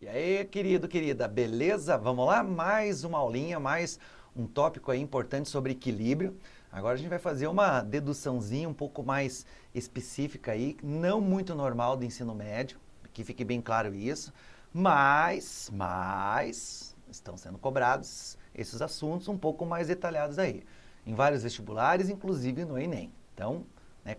E aí, querido, querida, beleza? Vamos lá? Mais uma aulinha, mais um tópico aí importante sobre equilíbrio. Agora a gente vai fazer uma deduçãozinha um pouco mais específica aí, não muito normal do ensino médio, que fique bem claro isso, mas estão sendo cobrados esses assuntos um pouco mais detalhados aí, em vários vestibulares, inclusive no Enem. Então,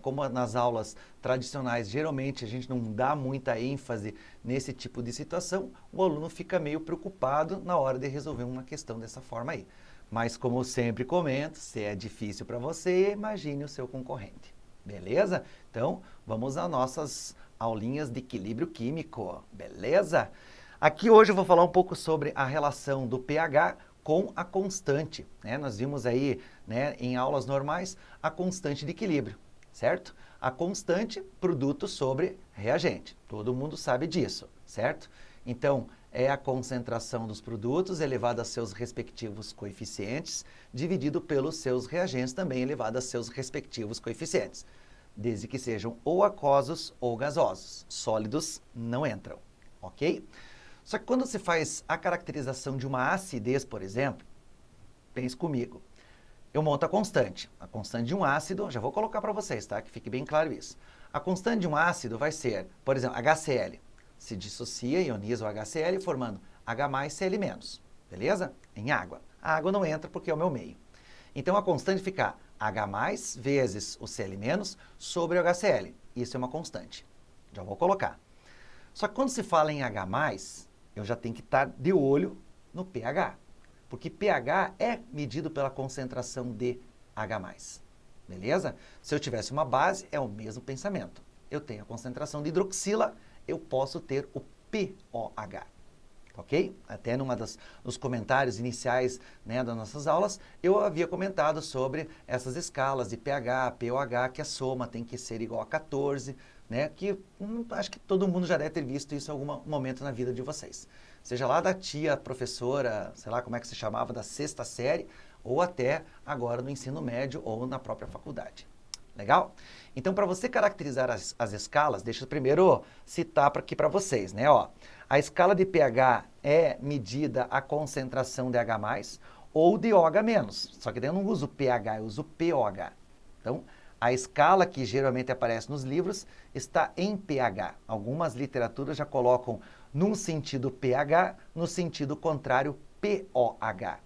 como nas aulas tradicionais, geralmente a gente não dá muita ênfase nesse tipo de situação, o aluno fica meio preocupado na hora de resolver uma questão dessa forma aí. Mas como eu sempre comento, se é difícil para você, imagine o seu concorrente. Beleza? Então, vamos às nossas aulinhas de equilíbrio químico. Beleza? Aqui hoje eu vou falar um pouco sobre a relação do pH com a constante. Nós vimos aí, em aulas normais, a constante de equilíbrio. Certo? A constante, produto sobre reagente. Todo mundo sabe disso, certo? Então, é a concentração dos produtos elevada a seus respectivos coeficientes, dividido pelos seus reagentes, também elevado a seus respectivos coeficientes. Desde que sejam ou aquosos ou gasosos. Sólidos não entram, ok? Só que quando se faz a caracterização de uma acidez, por exemplo, pense comigo. Eu monto a constante de um ácido, já vou colocar para vocês, tá? Que fique bem claro isso. A constante de um ácido vai ser, por exemplo, HCl. Se dissocia, ioniza o HCl, formando H mais Cl menos, beleza? Em água. A água não entra porque é o meu meio. Então, a constante fica H mais vezes o Cl menos sobre o HCl. Isso é uma constante. Já vou colocar. Só que quando se fala em H mais, eu já tenho que estar de olho no pH. Porque pH é medido pela concentração de H+, beleza? Se eu tivesse uma base, é o mesmo pensamento. Eu tenho a concentração de hidroxila, eu posso ter o POH, ok? Até nos comentários iniciais das nossas aulas, eu havia comentado sobre essas escalas de pH, POH, que a soma tem que ser igual a 14, que acho que todo mundo já deve ter visto isso em algum momento na vida de vocês. Seja lá da tia professora, sei lá como é que se chamava, da sexta série, ou até agora no ensino médio ou na própria faculdade. Legal? Então, para você caracterizar as escalas, deixa eu primeiro citar aqui para vocês, a escala de pH é medida a concentração de H+, ou de OH-, só que daí eu não uso pH, eu uso POH. Então, a escala que geralmente aparece nos livros está em pH. Algumas literaturas já colocam num sentido pH, no sentido contrário POH.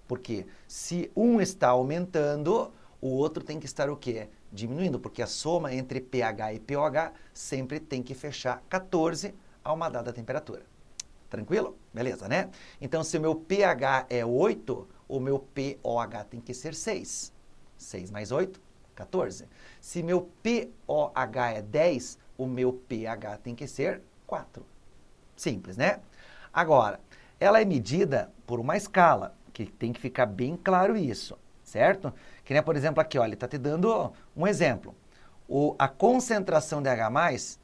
Porque se um está aumentando, o outro tem que estar o quê? Diminuindo, porque a soma entre pH e POH sempre tem que fechar 14 a uma dada temperatura. Tranquilo? Beleza, né? Então, se o meu pH é 8, o meu POH tem que ser 6. 6 mais 8, 14. Se meu POH é 10, o meu pH tem que ser 4. Simples, né? Agora, ela é medida por uma escala, que tem que ficar bem claro isso, certo? Que por exemplo, aqui, olha, ele está te dando um exemplo. A concentração de H+,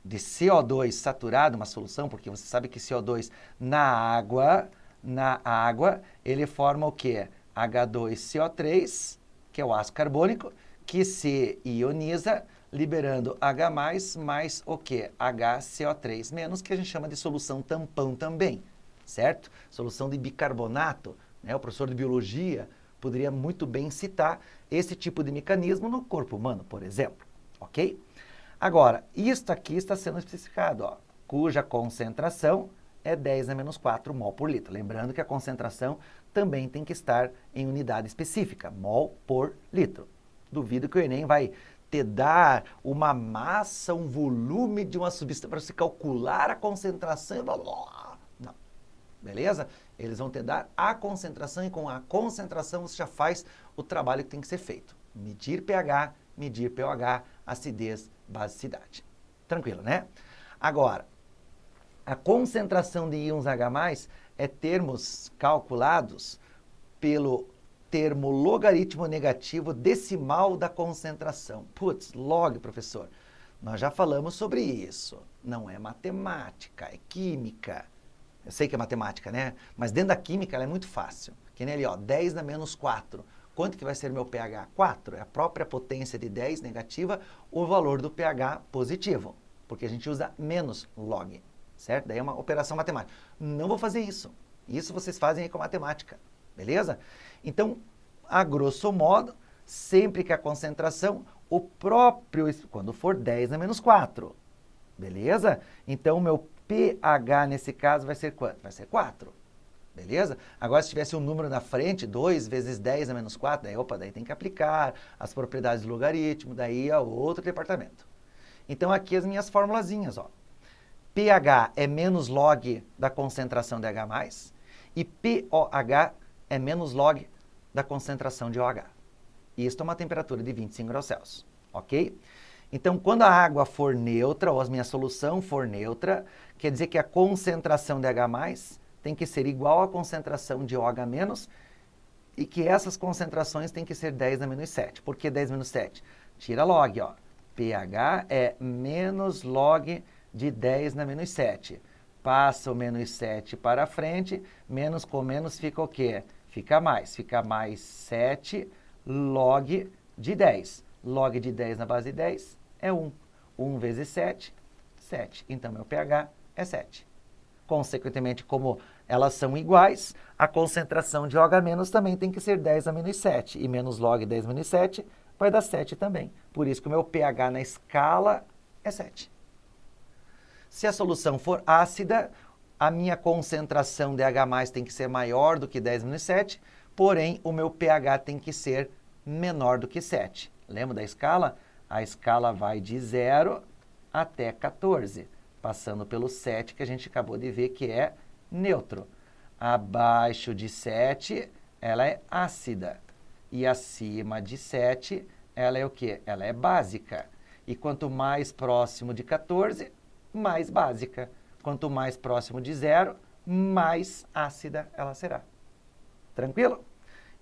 de CO2 saturado, uma solução, porque você sabe que CO2 na água, ele forma o quê? H2CO3, que é o ácido carbônico, que se ioniza, liberando H+, mais o quê? HCO3-, que a gente chama de solução tampão também, certo? Solução de bicarbonato, o professor de biologia poderia muito bem citar esse tipo de mecanismo no corpo humano, por exemplo, ok? Agora, isto aqui está sendo especificado, cuja concentração é 10 a menos 4 mol por litro. Lembrando que a concentração também tem que estar em unidade específica, mol por litro. Duvido que o Enem vai te dar uma massa, um volume de uma substância para você calcular a concentração e blá, blá. Não. Beleza? Eles vão te dar a concentração e com a concentração você já faz o trabalho que tem que ser feito. Medir pH, medir POH, acidez, basicidade. Tranquilo, né? Agora, a concentração de íons H+, é termos calculados pelo termo logaritmo negativo decimal da concentração. Putz, log, professor. Nós já falamos sobre isso. Não é matemática, é química. Eu sei que é matemática, né? Mas dentro da química ela é muito fácil. Que nem ali, 10 a menos 4. Quanto que vai ser meu pH? 4. É a própria potência de 10 negativa, o valor do pH positivo. Porque a gente usa menos log. certo? Daí é uma operação matemática. Não vou fazer isso. Isso vocês fazem aí com a matemática, beleza? Então, a grosso modo, sempre que a concentração, o próprio, quando for 10 a menos 4, beleza? Então, o meu pH nesse caso vai ser quanto? Vai ser 4, beleza? Agora, se tivesse um número na frente, 2 vezes 10 a menos 4, daí, opa, daí tem que aplicar as propriedades do logaritmo, daí é outro departamento. Então, aqui as minhas formulazinhas, ó. pH é menos log da concentração de H+, e POH é menos log da concentração de OH. Isto é uma temperatura de 25 graus Celsius, ok? Então, quando a água for neutra, ou a minha solução for neutra, quer dizer que a concentração de H+, tem que ser igual à concentração de OH-, e que essas concentrações têm que ser 10 a menos 7. Por que 10 a menos 7? Tira log, ó. pH é menos log de 10 na menos 7. Passa o menos 7 para frente, menos com menos fica o quê? Fica mais 7 log de 10. Log de 10 na base de 10 é 1. 1 vezes 7, 7. Então, meu pH é 7. Consequentemente, como elas são iguais, a concentração de OH- também tem que ser 10 a menos 7. E menos log 10 menos 7 vai dar 7 também. Por isso que o meu pH na escala é 7. Se a solução for ácida, a minha concentração de H+ tem que ser maior do que 10 menos 7, porém, o meu pH tem que ser menor do que 7. Lembra da escala? A escala vai de 0 até 14, passando pelo 7, que a gente acabou de ver que é neutro. Abaixo de 7, ela é ácida. E acima de 7, ela é o quê? Ela é básica. E quanto mais próximo de 14, mais básica. Quanto mais próximo de 0, mais ácida ela será. Tranquilo?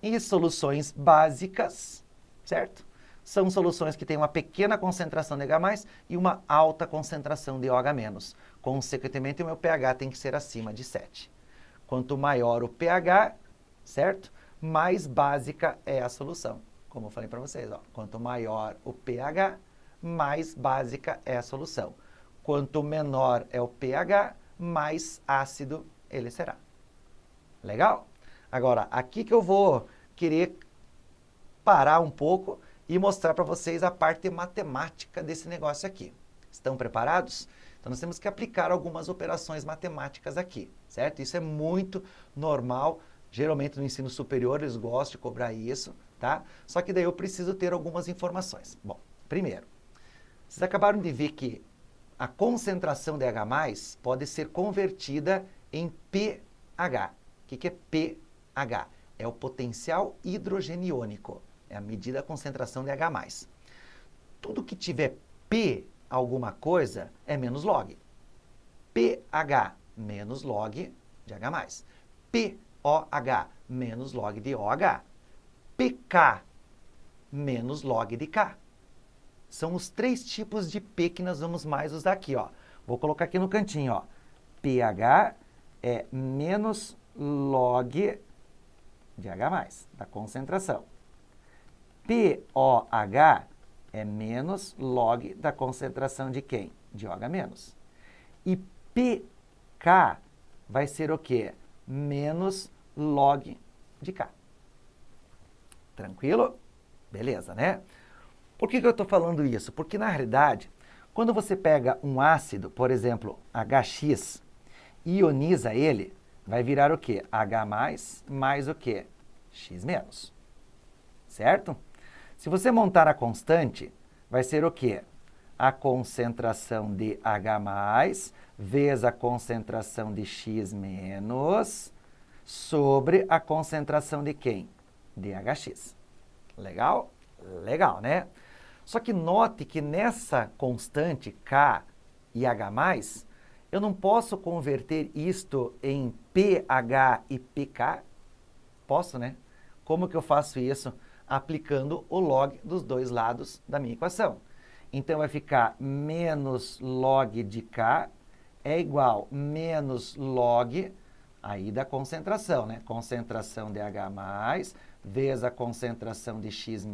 E soluções básicas, certo? São soluções que têm uma pequena concentração de H+ e uma alta concentração de OH-. Consequentemente, o meu pH tem que ser acima de 7. Quanto maior o pH, certo? Mais básica é a solução. Como eu falei para vocês, ó, quanto maior o pH, mais básica é a solução. Quanto menor é o pH, mais ácido ele será. Legal? Agora, aqui que eu vou querer parar um pouco e mostrar para vocês a parte matemática desse negócio aqui. Estão preparados? Então, nós temos que aplicar algumas operações matemáticas aqui, certo? Isso é muito normal. Geralmente, no ensino superior, eles gostam de cobrar isso, tá? Só que daí eu preciso ter algumas informações. Bom, primeiro, vocês acabaram de ver que a concentração de H+ pode ser convertida em pH. O que é pH? É o potencial hidrogeniônico. É a medida da concentração de H+. Tudo que tiver P alguma coisa é menos log. pH, menos log de H+. POH, menos log de OH. pK, menos log de K. São os 3 tipos de P que nós vamos mais usar aqui, ó. Vou colocar aqui no cantinho, ó. pH é menos log de H+, da concentração. POH é menos log da concentração de quem? De OH-. E PK vai ser o quê? Menos log de K. Tranquilo? Beleza, né? Por que eu estou falando isso? Porque, na realidade, quando você pega um ácido, por exemplo, HX, e ioniza ele, vai virar o quê? H+, mais o quê? X-. Certo? Se você montar a constante, vai ser o quê? A concentração de H+, vezes a concentração de X- sobre a concentração de quem? De HX. Legal? Legal, né? Só que note que nessa constante K e H+, eu não posso converter isto em pH e pK? Posso, né? Como que eu faço isso? Aplicando o log dos dois lados da minha equação. Então, vai ficar menos log de K é igual menos log aí da concentração, né? Concentração de H+, vezes a concentração de X-,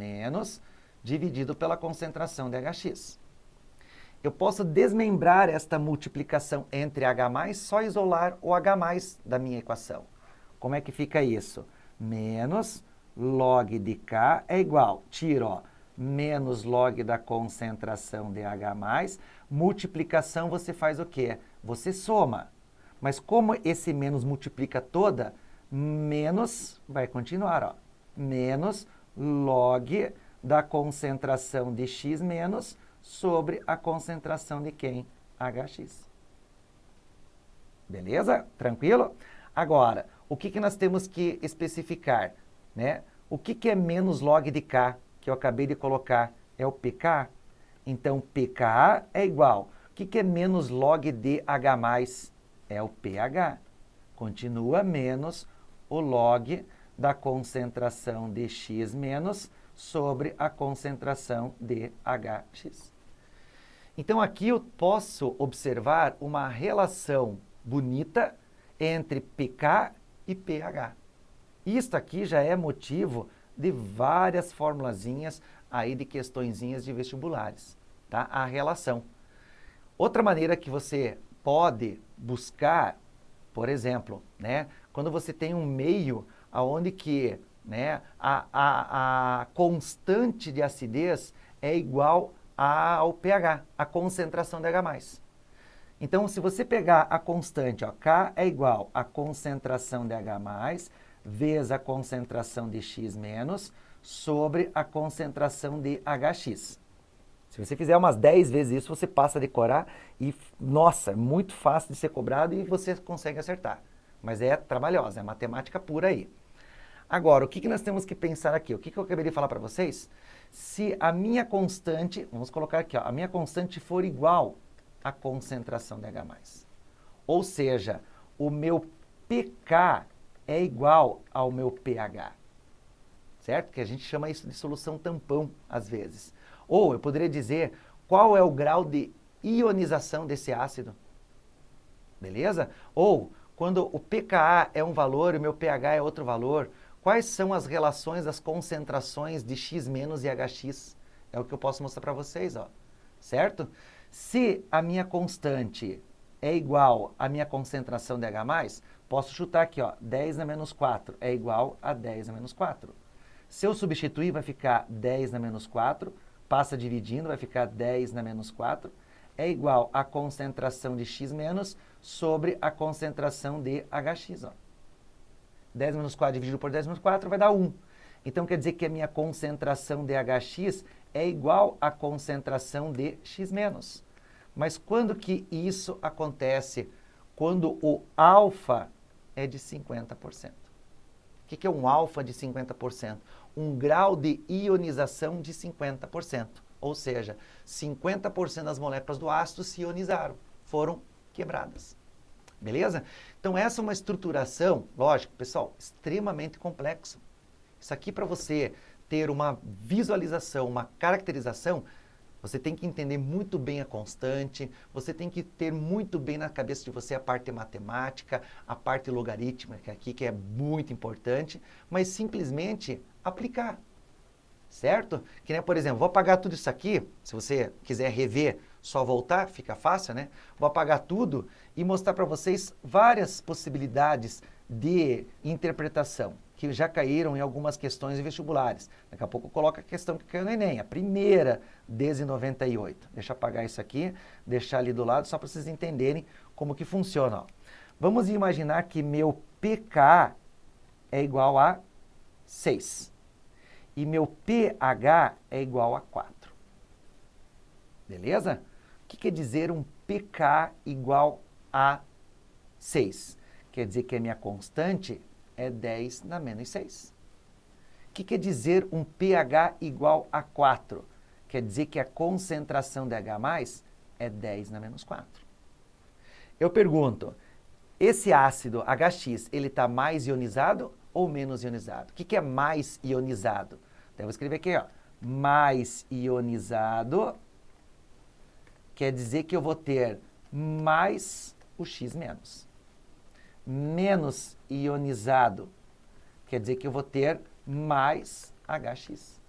dividido pela concentração de HX. eu posso desmembrar esta multiplicação entre H+, só isolar o H+ da minha equação. Como é que fica isso? Menos log de K é igual, tiro, ó, menos log da concentração de H+, multiplicação você faz o quê? Você soma. Mas como esse menos multiplica toda, menos, vai continuar, ó, menos log da concentração de X menos sobre a concentração de quem? HX. Beleza? Tranquilo? Agora, o que nós temos que especificar? Né? O que é menos log de K, que eu acabei de colocar? É o pK. Então, pKa é igual. O que é menos log de H+? É o pH. Continua menos o log da concentração de X menos sobre a concentração de HX. Então, aqui eu posso observar uma relação bonita entre pK e pH. Isto aqui já é motivo de várias formulazinhas aí de questõezinhas de vestibulares, tá? A relação. Outra maneira que você pode buscar, por exemplo, né, quando você tem um meio onde que, né, a constante de acidez é igual ao pH, a concentração de H+. Então, se você pegar a constante, ó, K é igual a concentração de H+, vezes a concentração de X menos, sobre a concentração de HX. Se você fizer umas 10 vezes isso, você passa a decorar e, nossa, é muito fácil de ser cobrado e você consegue acertar. Mas é trabalhosa, é matemática pura aí. Agora, o que nós temos que pensar aqui? O que eu acabei de falar para vocês? Se a minha constante, vamos colocar aqui, ó, a minha constante for igual à concentração de H+. Ou seja, o meu pK é igual ao meu pH. Certo? Que a gente chama isso de solução tampão, às vezes. Ou eu poderia dizer qual é o grau de ionização desse ácido. Beleza? Ou quando o pKa é um valor e o meu pH é outro valor, quais são as relações das concentrações de X menos e HX? É o que eu posso mostrar para vocês, ó. Certo? Se a minha constante é igual à minha concentração de H+, posso chutar aqui, ó, 10 na menos 4 é igual a 10 na menos 4. Se eu substituir, vai ficar 10 na menos 4, passa dividindo, vai ficar 10 na menos 4, é igual à concentração de X menos sobre a concentração de HX. Ó. 10 menos 4 dividido por 10 menos 4 vai dar 1. Então, quer dizer que a minha concentração de HX é igual à concentração de X menos. Mas quando que isso acontece? Quando o alfa é de 50%. O que é um alfa de 50%? Um grau de ionização de 50%. Ou seja, 50% das moléculas do ácido se ionizaram, foram quebradas. Beleza? Então, essa é uma estruturação, lógico, pessoal, extremamente complexa. Isso aqui, para você ter uma visualização, uma caracterização, você tem que entender muito bem a constante, você tem que ter muito bem na cabeça de você a parte matemática, a parte logarítmica aqui, que é muito importante, mas simplesmente aplicar, certo? Que nem, por exemplo, vou apagar tudo isso aqui, se você quiser rever, só voltar, fica fácil, né? Vou apagar tudo e mostrar para vocês várias possibilidades de interpretação que já caíram em algumas questões de vestibulares. Daqui a pouco eu coloco a questão que caiu no Enem, a primeira desde 98. Deixa eu apagar isso aqui, deixar ali do lado, só para vocês entenderem como que funciona. Ó. Vamos imaginar que meu pK é igual a 6 e meu pH é igual a 4. Beleza? O que quer dizer um pK igual a 6? Quer dizer que a minha constante é 10 na menos 6. O que quer dizer um pH igual a 4? Quer dizer que a concentração de H+ é 10 na menos 4. Eu pergunto, esse ácido HX, ele está mais ionizado ou menos ionizado? O que é mais ionizado? Então, eu vou escrever aqui, ó, mais ionizado quer dizer que eu vou ter mais o X menos. Menos ionizado quer dizer que eu vou ter mais HX.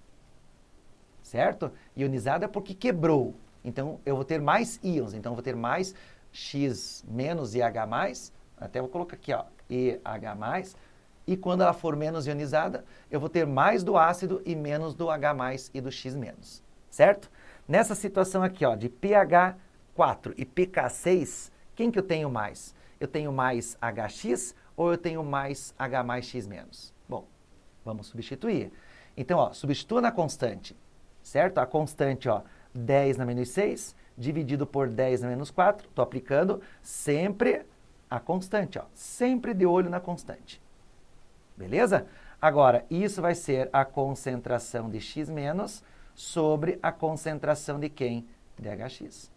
Certo? Ionizado é porque quebrou. então eu vou ter mais íons, então eu vou ter mais X menos IH+, até vou colocar aqui, ó, EH+, e quando ela for menos ionizada, eu vou ter mais do ácido e menos do H+ e do X-, certo? Nessa situação aqui, ó, de pH 4 e pK 6, quem que eu tenho mais? Eu tenho mais HX ou eu tenho mais H+ X-? Bom, vamos substituir. Então, ó, substitua na constante, certo? A constante, ó, 10 na menos 6, dividido por 10 na menos 4, estou aplicando sempre a constante, ó, sempre de olho na constante. Beleza? Agora, isso vai ser a concentração de X- sobre a concentração de quem? De HX.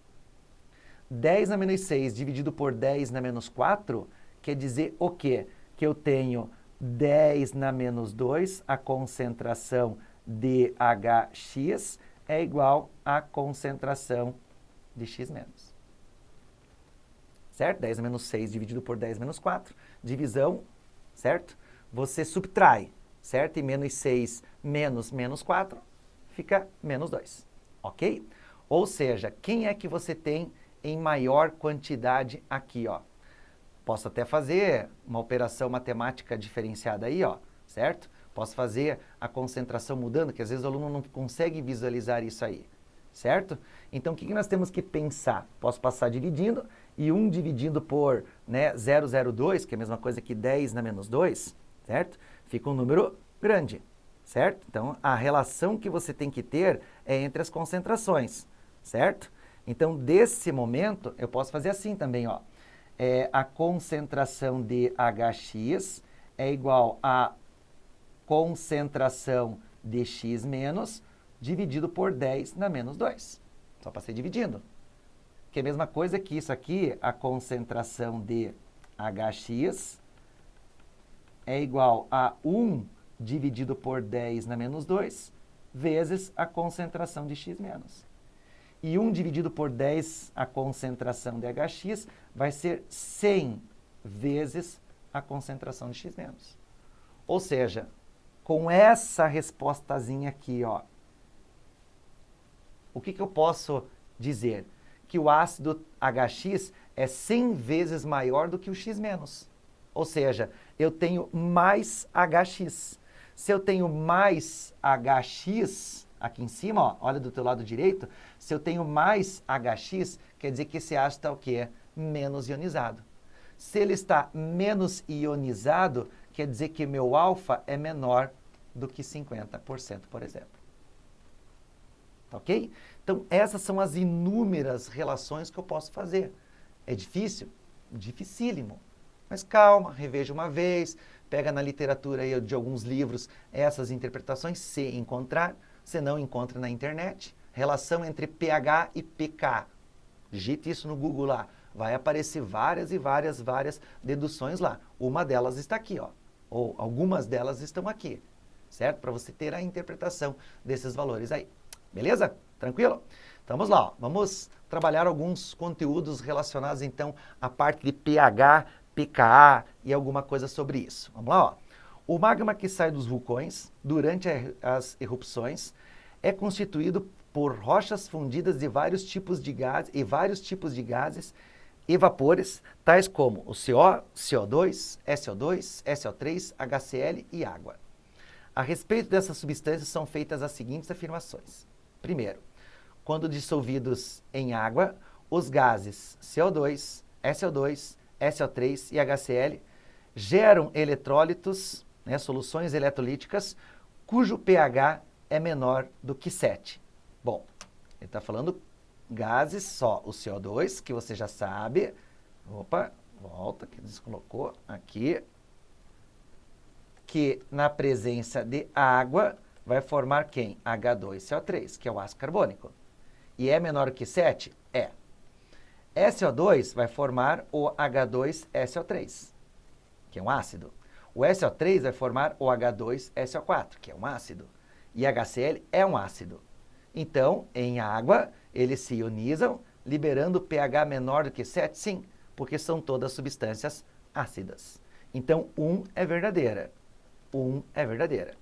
10 na menos 6 dividido por 10 na menos 4 quer dizer o quê? Que eu tenho 10 na menos 2, a concentração de HX é igual à concentração de X-. Certo? 10 menos 6 dividido por 10 menos 4, divisão, certo? Você subtrai, certo? E menos 6 menos menos 4 fica menos 2, ok? Ou seja, quem é que você tem em maior quantidade aqui, ó? Posso até fazer uma operação matemática diferenciada aí, ó, certo? Posso fazer a concentração mudando, que às vezes o aluno não consegue visualizar isso aí, certo? Então, o que nós temos que pensar? Posso passar dividindo, e 1 dividindo por, né, 0,02, que é a mesma coisa que 10 na menos 2, certo? Fica um número grande, certo? Então, a relação que você tem que ter é entre as concentrações, certo? Então, desse momento, eu posso fazer assim também, ó. A concentração de HX é igual a concentração de X- dividido por 10 na menos 2. Só passei dividindo. Que é a mesma coisa que isso aqui, a concentração de HX é igual a 1 dividido por 10 na menos 2, vezes a concentração de X-. E 1 dividido por 10, a concentração de HX, vai ser 100 vezes a concentração de X-. Ou seja, com essa respostazinha aqui, ó, o que eu posso dizer? Que o ácido HX é 100 vezes maior do que o X-. Ou seja, eu tenho mais HX. Se eu tenho mais HX, aqui em cima, ó, olha do teu lado direito, se eu tenho mais HX, quer dizer que esse ácido está o quê? Menos ionizado. Se ele está menos ionizado, quer dizer que meu alfa é menor do que 50%, por exemplo. Tá ok? Então, essas são as inúmeras relações que eu posso fazer. É difícil? Dificílimo. Mas calma, reveja uma vez, pega na literatura aí de alguns livros essas interpretações, se encontrar, se não encontra na internet. Relação entre pH e pK. Digite isso no Google lá. Vai aparecer várias e várias deduções lá. Uma delas está aqui, ó. Ou algumas delas estão aqui, certo? Para você ter a interpretação desses valores aí. Beleza? Tranquilo? Então vamos lá, ó. Vamos trabalhar alguns conteúdos relacionados então à parte de pH, pKa e alguma coisa sobre isso. Vamos lá, ó. O magma que sai dos vulcões durante as erupções é constituído por rochas fundidas de vários tipos de gases e vapores, tais como o CO, CO2, SO2, SO3, HCl e água. A respeito dessas substâncias são feitas as seguintes afirmações. Primeiro, quando dissolvidos em água, os gases CO2, SO2, SO3 e HCl geram eletrólitos, né, soluções eletrolíticas, cujo pH é menor do que 7. Bom, ele está falando gases só, o CO2, que você já sabe. Opa, volta, que ele colocou aqui. Que na presença de água vai formar quem? H2CO3, que é o ácido carbônico. E é menor que 7? É. SO2 vai formar o H2SO3, que é um ácido. O SO3 vai formar o H2SO4, que é um ácido. E HCl é um ácido. Então, em água, eles se ionizam, liberando pH menor do que 7? Sim, porque são todas substâncias ácidas. Então, 1 é verdadeira. 1 é verdadeira.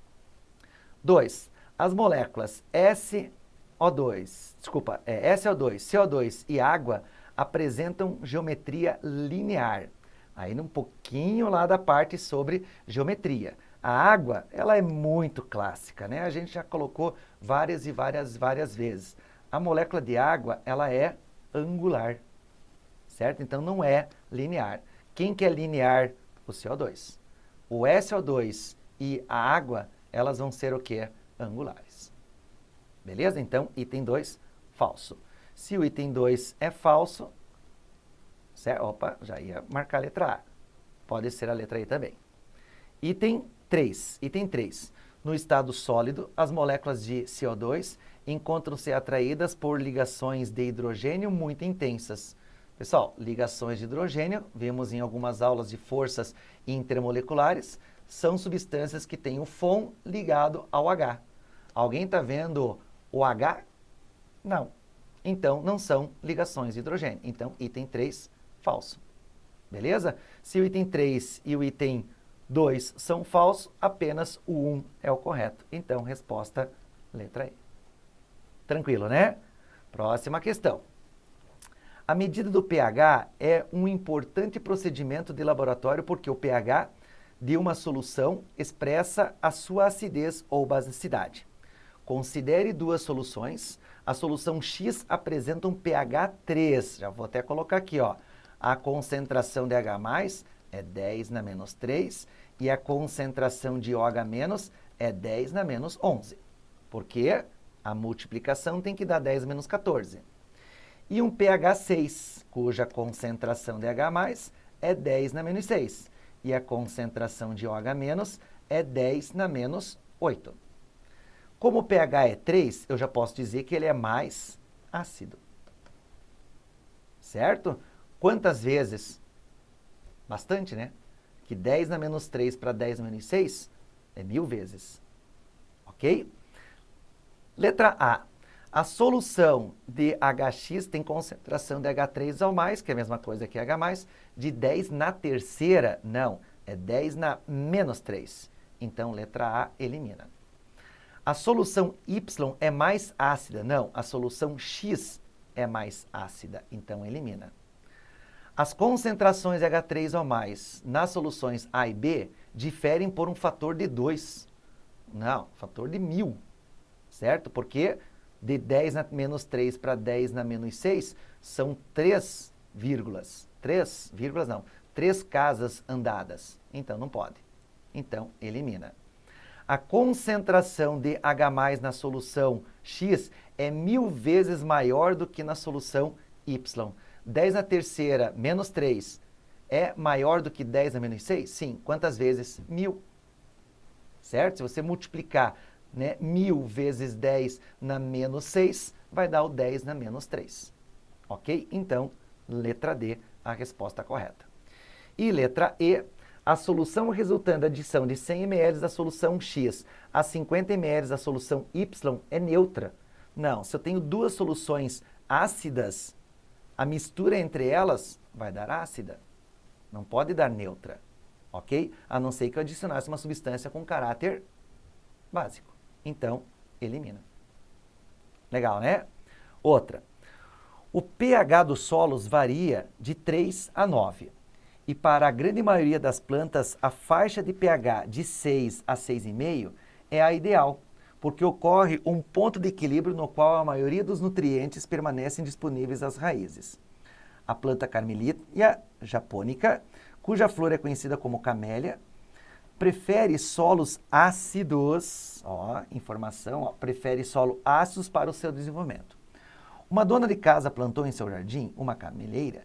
2. As moléculas S SO2, CO2 e água apresentam geometria linear. Aí um pouquinho lá da parte sobre geometria. A água, ela é muito clássica, né? A gente já colocou várias e várias vezes. A molécula de água, ela é angular, certo? Então não é linear. Quem que é linear? O CO2. O SO2 e a água, elas vão ser o quê? Angulares. Beleza? Então, item 2, falso. Se o item 2 é falso, certo? Opa, já ia marcar a letra A. Pode ser a letra E também. Item 3. No estado sólido, as moléculas de CO2 encontram-se atraídas por ligações de hidrogênio muito intensas. Pessoal, ligações de hidrogênio, vimos em algumas aulas de forças intermoleculares, são substâncias que têm o FON ligado ao H. Alguém está vendo o H? Não. Então, não são ligações de hidrogênio. Então, item 3, falso. Beleza? Se o item 3 e o item 2 são falsos, apenas o 1 é o correto. Então, resposta letra E. Tranquilo, né? Próxima questão. A medida do pH é um importante procedimento de laboratório porque o pH de uma solução expressa a sua acidez ou basicidade. Considere duas soluções. A solução X apresenta um pH 3. Já vou até colocar aqui, ó. A concentração de H+, é 10 na menos 3 e a concentração de OH- é 10 na menos 11. Porque a multiplicação tem que dar 10 menos 14. E um pH 6, cuja concentração de H+ é 10 na menos 6. E a concentração de OH- é 10 na menos 8. Como o pH é 3, eu já posso dizer que ele é mais ácido. Certo? Quantas vezes? Bastante, né? Que 10 na menos 3 para 10 na menos 6 é 1000 vezes. Ok? Letra A. A solução de HX tem concentração de H3 ao mais, que é a mesma coisa que H+, de 10 na terceira. Não, é 10 na menos 3. Então, letra A elimina. A solução Y é mais ácida. Não, a solução X é mais ácida. Então, elimina. As concentrações de H3 ao mais nas soluções A e B diferem por um fator de 2. Não, fator de 1000. Certo? Porque de 10 na menos 3 para 10 na menos 6 são 3 vírgulas. 3 vírgulas não, 3 casas andadas. Então, não pode. Então, elimina. A concentração de H+ na solução X é 1000 vezes maior do que na solução Y. 10 na terceira menos 3 é maior do que 10 na menos 6? Sim. Quantas vezes? 1000. Certo? Se você multiplicar, né, 1000 vezes 10 na menos 6, vai dar o 10 na menos 3. Ok? Então, letra D, a resposta correta. E letra E, a solução resultante da adição de 100 ml da solução X a 50 ml da solução Y é neutra. Não, se eu tenho duas soluções ácidas, a mistura entre elas vai dar ácida. Não pode dar neutra, ok? A não ser que eu adicionasse uma substância com caráter básico. Então, elimina. Legal, né? Outra. O pH dos solos varia de 3 a 9. E para a grande maioria das plantas, a faixa de pH de 6 a 6,5 é a ideal, porque ocorre um ponto de equilíbrio no qual a maioria dos nutrientes permanecem disponíveis às raízes. A planta Carmelia japônica, cuja flor é conhecida como camélia, prefere solos ácidos, prefere solo ácidos para o seu desenvolvimento. Uma dona de casa plantou em seu jardim uma cameleira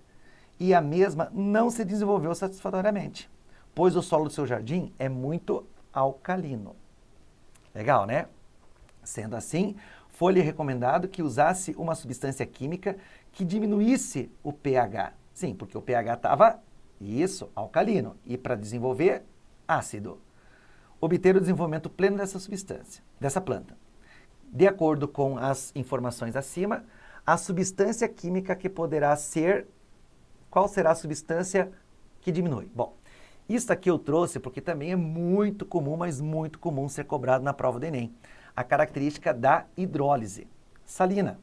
e a mesma não se desenvolveu satisfatoriamente, pois o solo do seu jardim é muito alcalino. Legal, né? Sendo assim, foi-lhe recomendado que usasse uma substância química que diminuísse o pH. Sim, porque o pH estava, alcalino, e para desenvolver ácido. Obter o desenvolvimento pleno dessa substância, dessa planta. De acordo com as informações acima, a substância química que poderá ser... Qual será a substância que diminui? Bom, isso aqui eu trouxe porque também é muito comum, mas muito comum ser cobrado na prova do Enem. A característica da hidrólise, salina.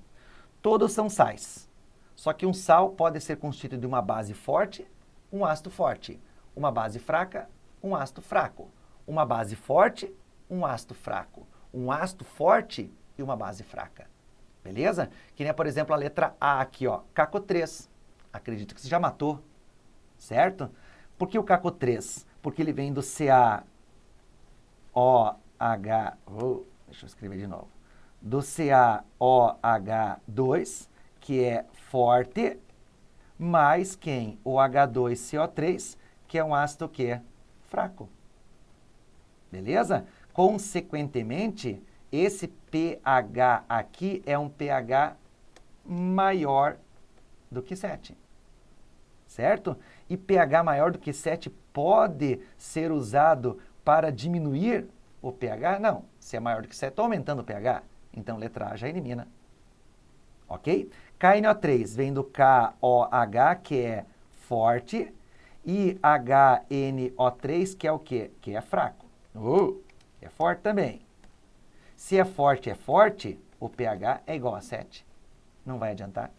Todos são sais. Só que um sal pode ser constituído de uma base forte, um ácido forte. Uma base fraca, um ácido fraco. Uma base forte, um ácido fraco. Um ácido forte e uma base fraca. Beleza? Que nem, por exemplo, a letra A aqui, ó, CaCO3. Acredito que você já matou, certo? Por que o CaCO3? Porque ele vem do CaOH, deixa eu escrever de novo, do CaOH2, que é forte, mais quem? O H2CO3, que é um ácido o quê? Fraco. Beleza? Consequentemente, esse pH aqui é um pH maior do que 7. Certo? E pH maior do que 7 pode ser usado para diminuir o pH? Não. Se é maior do que 7, está aumentando o pH. Então, letra A já elimina. Ok? KNO3 vem do KOH, que é forte, e HNO3, que é o quê? Que é fraco. É forte também. Se é forte, o pH é igual a 7. Não vai adiantar.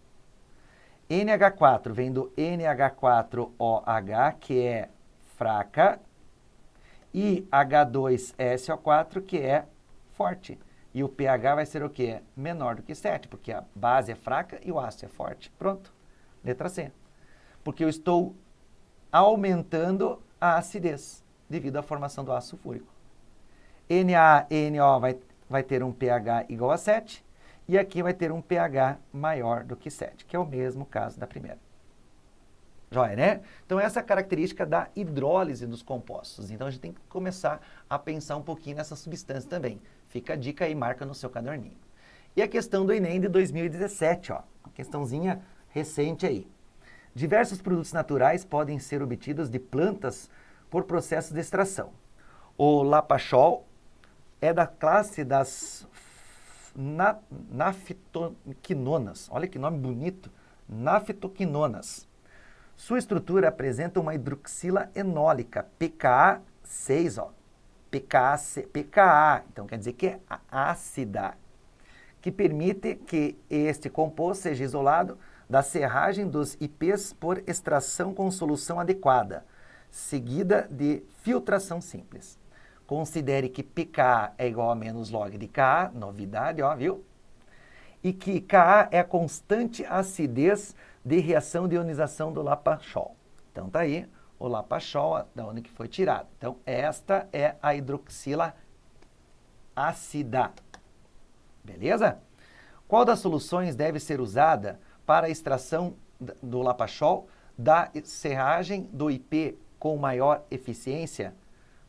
NH4 vem do NH4OH, que é fraca, e H2SO4, que é forte. E o pH vai ser o quê? Menor do que 7, porque a base é fraca e o ácido é forte. Pronto. Letra C. Porque eu estou aumentando a acidez devido à formação do ácido sulfúrico. NaNO vai ter um pH igual a 7 e aqui vai ter um pH maior do que 7, que é o mesmo caso da primeira. Joia, né? Então, essa é a característica da hidrólise dos compostos. Então, a gente tem que começar a pensar um pouquinho nessa substância também. Fica a dica aí, marca no seu caderninho. E a questão do Enem de 2017, ó. Uma questãozinha recente aí. Diversos produtos naturais podem ser obtidos de plantas por processo de extração. O lapachol é da classe das naftoquinonas. Olha que nome bonito. Naftoquinonas. Sua estrutura apresenta uma hidroxila enólica, pKa6, ó. pKa, então quer dizer que é ácida, que permite que este composto seja isolado da serragem dos IPs por extração com solução adequada, seguida de filtração simples. Considere que pKa é igual a menos log de Ka, novidade, ó, viu? E que Ka é a constante acidez de reação de ionização do lapachol. Então, tá aí o lapachol, da onde que foi tirado. Então, esta é a hidroxila ácida. Beleza? Qual das soluções deve ser usada para a extração do lapachol da serragem do IP com maior eficiência?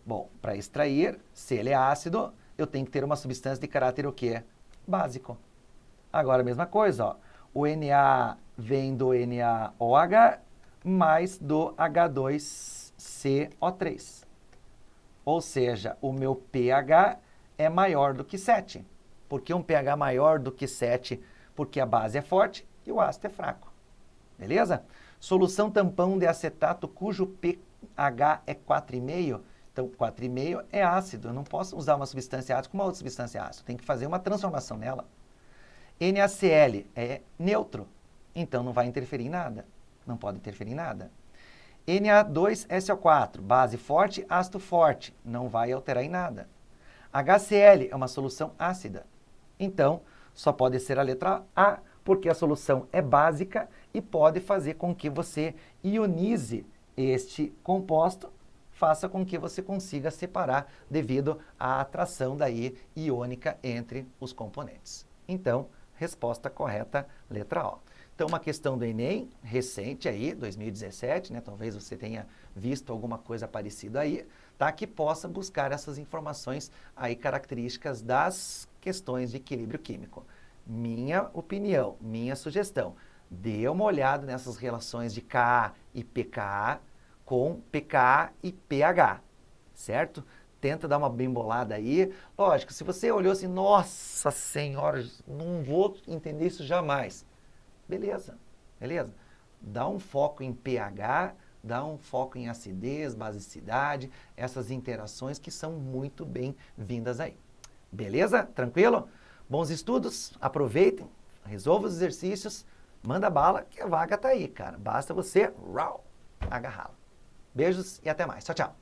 Bom, para extrair, se ele é ácido, eu tenho que ter uma substância de caráter o quê? Básico. Agora, a mesma coisa, ó. O Na vem do NaOH mais do H2CO3. Ou seja, o meu pH é maior do que 7. Por que um pH maior do que 7? Porque a base é forte e o ácido é fraco. Beleza? Solução tampão de acetato cujo pH é 4,5. Então, 4,5 é ácido. Eu não posso usar uma substância ácida com uma outra substância ácida. Tem que fazer uma transformação nela. NaCl é neutro, então não vai interferir em nada. Não pode interferir em nada. Na2SO4, base forte, ácido forte, não vai alterar em nada. HCl é uma solução ácida. Então, só pode ser a letra A, porque a solução é básica e pode fazer com que você ionize este composto, faça com que você consiga separar devido à atração daí iônica entre os componentes. Então, resposta correta, letra O. Então, uma questão do Enem, recente aí, 2017, né? Talvez você tenha visto alguma coisa parecida aí, tá? Que possa buscar essas informações aí, características das questões de equilíbrio químico. Minha opinião, minha sugestão, dê uma olhada nessas relações de Ka e pKa com pKa e pH, certo? Tenta dar uma bem bolada aí. Lógico, se você olhou assim, nossa senhora, não vou entender isso jamais. Beleza, beleza. Dá um foco em pH, dá um foco em acidez, basicidade, essas interações que são muito bem-vindas aí. Beleza? Tranquilo? Bons estudos, aproveitem, resolva os exercícios, manda bala que a vaga tá aí, cara. Basta você agarrá-la. Beijos e até mais. Tchau, tchau.